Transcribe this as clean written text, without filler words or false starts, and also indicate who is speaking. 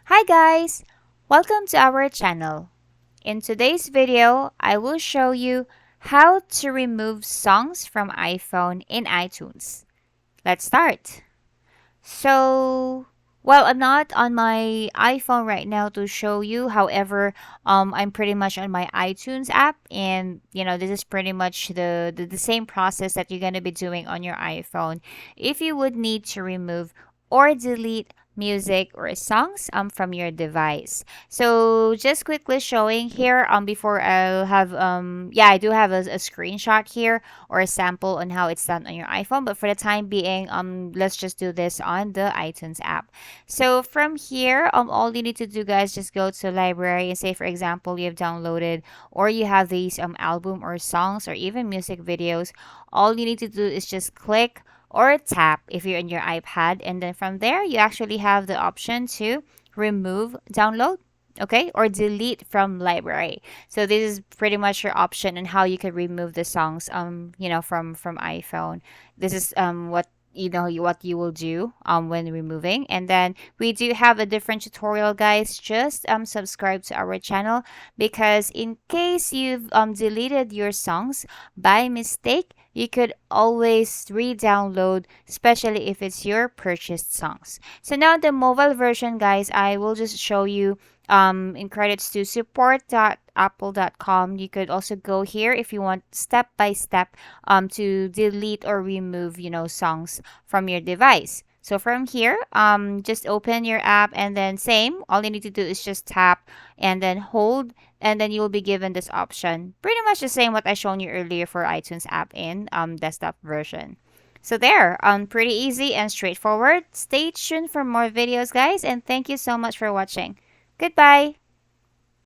Speaker 1: Hi guys! Welcome to our channel. In today's video, I will show you how to remove songs from iPhone in iTunes. Let's start. I'm not on my iPhone right now to show you. However, I'm pretty much on my iTunes app, and this is pretty much the same process that you're gonna be doing on your iPhone. If you would need to remove or delete music or songs from your device. So just quickly showing here before I'll have I do have a screenshot here or a sample on how it's done on your iPhone. But for the time being, let's just do this on the iTunes app. So from here, all you need to do, guys, just go to library and say, for example, you've downloaded or you have these album or songs or even music videos. All you need to do is just click or tap if you're in your iPad, and then from there you actually have the option to remove, download, okay, or delete from library. So this is pretty much your option on how you can remove the songs from iPhone. This is what you will do when removing. And then we do have a different tutorial, guys. Just subscribe to our channel, because in case you've deleted your songs by mistake, you could always re-download, especially if it's your purchased songs. So now the mobile version, guys, I will just show you in credits to support.apple.com. You could also go here if you want step by step to delete or remove songs from your device. So from here, just open your app, and then same, all you need to do is just tap and then hold, and then you'll be given this option. Pretty much the same what I shown you earlier for iTunes app in desktop version. So there, pretty easy and straightforward. Stay tuned for more videos, guys, and thank you so much for watching. Goodbye.